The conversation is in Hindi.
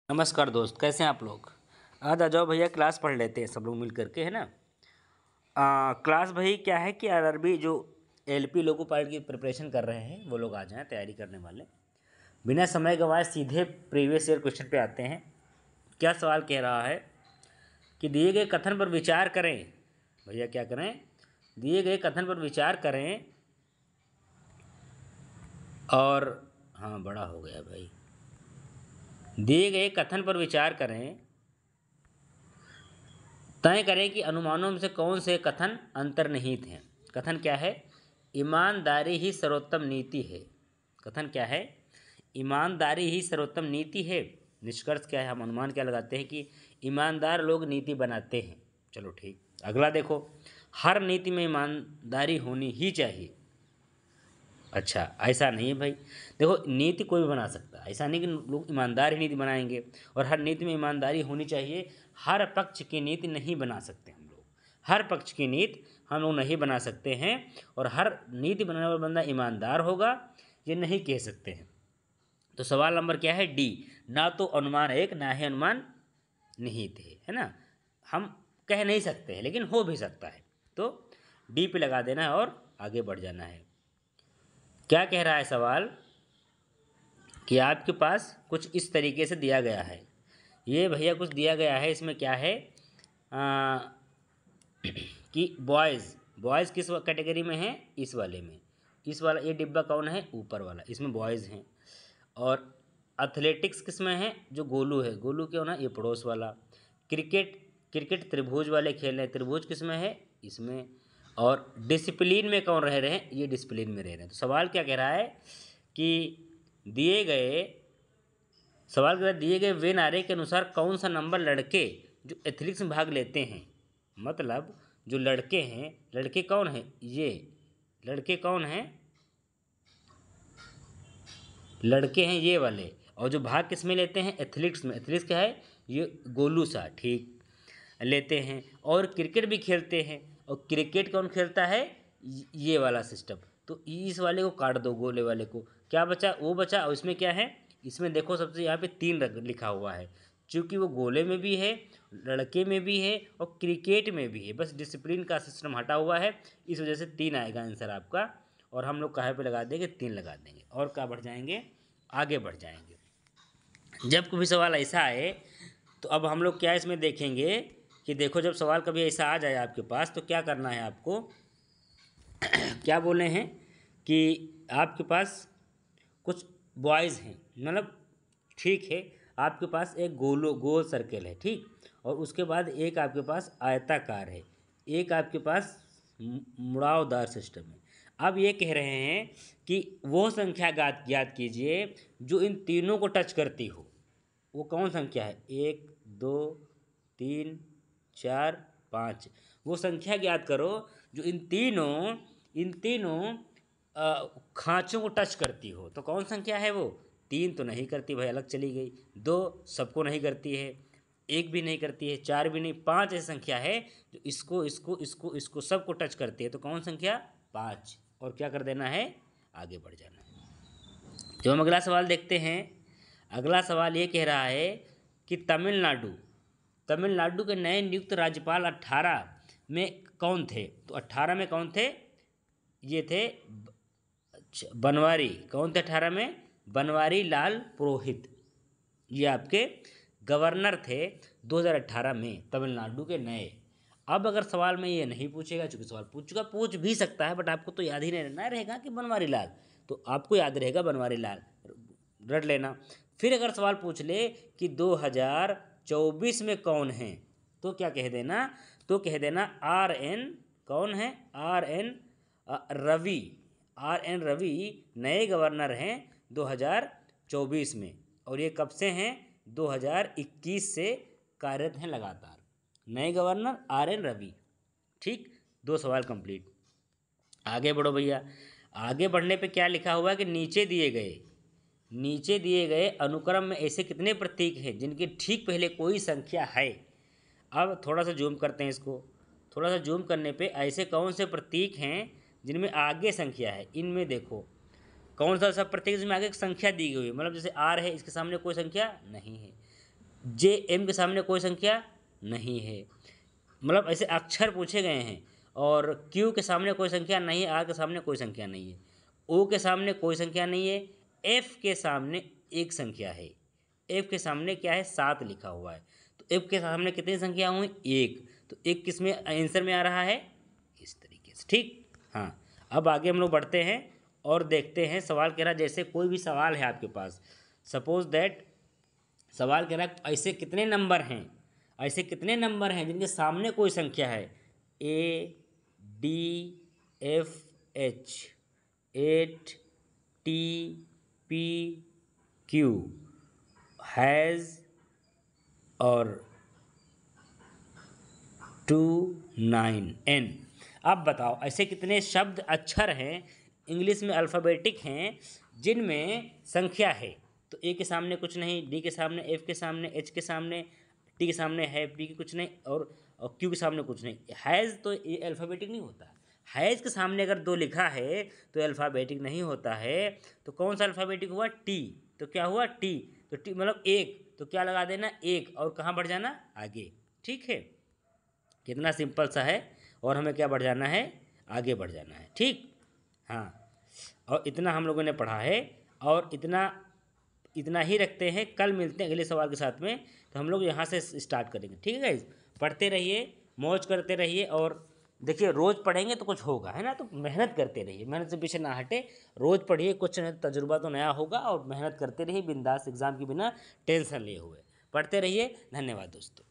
नमस्कार दोस्त, कैसे हैं आप लोग। आज आ जाओ भैया, क्लास पढ़ लेते हैं सब लोग मिल करके, है ना। क्लास भाई क्या है कि आरआरबी जो एलपी लोको पायलट की प्रिपरेशन कर रहे हैं वो लोग आ जाएं, तैयारी करने वाले। बिना समय गंवाए सीधे प्रीवियस ईयर क्वेश्चन पे आते हैं। क्या सवाल कह रहा है कि दिए गए कथन पर विचार करें। भैया क्या करें, दिए गए कथन पर विचार करें और हाँ बड़ा हो गया भाई। दिए गए कथन पर विचार करें, तय करें कि अनुमानों में से कौन से कथन अंतर्निहित हैं। कथन क्या है, ईमानदारी ही सर्वोत्तम नीति है। कथन क्या है, ईमानदारी ही सर्वोत्तम नीति है। निष्कर्ष क्या है, हम अनुमान क्या लगाते हैं कि ईमानदार लोग नीति बनाते हैं। चलो ठीक, अगला देखो, हर नीति में ईमानदारी होनी ही चाहिए। अच्छा, ऐसा नहीं है भाई। देखो, नीति कोई भी बना सकता है, ऐसा नहीं कि लोग ईमानदार ही नीति बनाएंगे। और हर नीति में ईमानदारी होनी चाहिए। हर पक्ष की नीति नहीं बना सकते हम लोग, हर पक्ष की नीति हम लोग नहीं बना सकते हैं। और हर नीति बनाने वाला बंदा ईमानदार होगा, ये नहीं कह सकते हैं। तो सवाल नंबर क्या है, डी। ना तो अनुमान एक, ना ही अनुमान निहित है ना। हम कह नहीं सकते हैं, लेकिन हो भी सकता है। तो डी पे लगा देना है और आगे बढ़ जाना है। क्या कह रहा है सवाल कि आपके पास कुछ इस तरीके से दिया गया है। ये भैया कुछ दिया गया है, इसमें क्या है कि बॉयज़ बॉयज़ किस कैटेगरी में है, इस वाले में। इस वाला ये डिब्बा कौन है, ऊपर वाला, इसमें बॉयज़ हैं। और एथलेटिक्स किस में है, जो गोलू है, गोलू क्यों ना, ये पड़ोस वाला। क्रिकेट क्रिकेट त्रिभुज वाले खेल रहे हैं, त्रिभुज किस में है, इसमें। और डिसिप्लिन में कौन रह रहे हैं, ये डिसिप्लिन में रह रहे हैं। तो सवाल क्या कह रहा है कि दिए गए सवाल के बाद दिए गए वेन आरेख के अनुसार कौन सा नंबर लड़के जो एथलेटिक्स में भाग लेते हैं, मतलब जो लड़के हैं, लड़के कौन हैं, ये लड़के कौन हैं, लड़के हैं ये वाले। और जो भाग किस में लेते हैं, एथलेटिक्स में। एथलेटिक्स क्या है, ये गोलू सा, ठीक, लेते हैं। और क्रिकेट भी खेलते हैं। और क्रिकेट कौन खेलता है, ये वाला सिस्टम। तो इस वाले को काट दो, गोले वाले को, क्या बचा, वो बचा। और इसमें क्या है, इसमें देखो सबसे यहाँ पे 3 लिखा हुआ है, क्योंकि वो गोले में भी है, लड़के में भी है और क्रिकेट में भी है। बस डिसिप्लिन का सिस्टम हटा हुआ है, इस वजह से 3 आएगा आंसर आपका। और हम लोग कहाँ पे लगा देंगे, 3 लगा देंगे। और क्या बढ़ जाएंगे, आगे बढ़ जाएंगे। जब कभी सवाल ऐसा आए तो अब हम लोग क्या इसमें देखेंगे कि देखो, जब सवाल कभी ऐसा आ जाए आपके पास तो क्या करना है आपको क्या बोले हैं कि आपके पास कुछ बॉयज़ हैं, मतलब ठीक है, आपके पास एक गोल सर्कल है, ठीक। और उसके बाद एक आपके पास आयताकार है, एक आपके पास मुड़ावदार सिस्टम है। अब ये कह रहे हैं कि वो संख्या ज्ञात कीजिए जो इन तीनों को टच करती हो। वो कौन संख्या है, 1 2 3 4 5। वो संख्या ज्ञात करो जो इन तीनों खाँचों को टच करती हो। तो कौन संख्या है वो, 3 तो नहीं करती भाई, अलग चली गई। 2 सबको नहीं करती है, 1 भी नहीं करती है, 4 भी नहीं, 5 ऐसी संख्या है जो इसको इसको इसको इसको सबको टच करती है। तो कौन संख्या, 5। और क्या कर देना है, आगे बढ़ जाना है। जो हम अगला सवाल देखते हैं, अगला सवाल ये कह रहा है कि तमिलनाडु के नए नियुक्त राज्यपाल 18 में कौन थे। तो 18 में कौन थे, ये थे बनवारी। कौन थे 18 में, बनवारी लाल पुरोहित। ये आपके गवर्नर थे 2018 में तमिलनाडु के नए। अब अगर सवाल में ये नहीं पूछेगा, चूंकि सवाल पूछ भी सकता है, बट आपको तो याद ही नहीं रहना रहेगा कि बनवारी लाल, तो आपको याद रहेगा बनवारी लाल, रट लेना। फिर अगर सवाल पूछ ले कि 2024 में कौन है, तो क्या कह देना, तो कह देना RN, कौन है, RN रवि। RN रवि नए गवर्नर हैं 2024 में। और ये कब से हैं, 2021 से कार्यरत हैं लगातार। नए गवर्नर RN रवि, ठीक। 2 सवाल कंप्लीट। आगे बढ़ो भैया। आगे बढ़ने पे क्या लिखा हुआ है कि नीचे दिए गए अनुक्रम में ऐसे कितने प्रतीक हैं जिनके ठीक पहले कोई संख्या है। अब थोड़ा सा जूम करते हैं इसको। थोड़ा सा जूम करने पे ऐसे कौन से प्रतीक हैं जिनमें आगे संख्या है। इनमें देखो कौन सा सब प्रतीक जिसमें आगे एक संख्या दी गई है, मतलब जैसे R है, इसके सामने कोई संख्या नहीं है। जे एम के सामने कोई संख्या नहीं है, मतलब ऐसे अक्षर पूछे गए हैं। और क्यू के सामने कोई संख्या नहीं है, आर के सामने कोई संख्या नहीं है, ओ के सामने कोई संख्या नहीं है, एफ के सामने एक संख्या है। एफ के सामने क्या है? 7 लिखा हुआ है। तो एफ के सामने कितनी संख्या हुई? 1। तो एक किस में आंसर में आ रहा है? इस तरीके से। ठीक, हाँ। अब आगे हम लोग बढ़ते हैं और देखते हैं। सवाल कह रहा है जैसे कोई भी सवाल है आपके पास, सपोज दैट सवाल कह रहा है ऐसे कितने नंबर हैं, ऐसे कितने नंबर हैं जिनके सामने कोई संख्या है? A D F H 8 T P Q has और 2 9 एन। अब बताओ ऐसे कितने शब्द अक्षर हैं, इंग्लिश में अल्फ़ाबेटिक हैं, जिनमें संख्या है? तो ए के सामने कुछ नहीं, डी के सामने, एफ के सामने, एच के सामने, टी के सामने है, पी के कुछ नहीं, और क्यू के सामने कुछ नहीं। हैज़ तो ये अल्फ़ाबेटिक नहीं होता। हैज़ के सामने अगर 2 लिखा है तो अल्फ़ाबेटिक नहीं होता है। तो कौन सा अल्फ़ाबेटिक हुआ? टी। तो क्या हुआ? टी। तो टी मतलब 1, तो क्या लगा देना? 1, और कहाँ बढ़ जाना? आगे। ठीक है, कितना सिंपल सा है। और हमें क्या बढ़ जाना है? आगे बढ़ जाना है। ठीक, हाँ। और इतना हम लोगों ने पढ़ा है, और इतना ही रखते हैं। कल मिलते हैं अगले सवाल के साथ में। तो हम लोग यहाँ से स्टार्ट करेंगे। ठीक है गाइस, पढ़ते रहिए, मौज करते रहिए, और देखिए रोज़ पढ़ेंगे तो कुछ होगा, है ना। तो मेहनत करते रहिए, मेहनत से पीछे ना हटे। रोज़ पढ़िए, कुछ नहीं तो तजुर्बा तो नया होगा। और मेहनत करते रहिए बिंदास, एग्ज़ाम के बिना टेंशन लिए हुए। पढ़ते रहिए। धन्यवाद दोस्तों।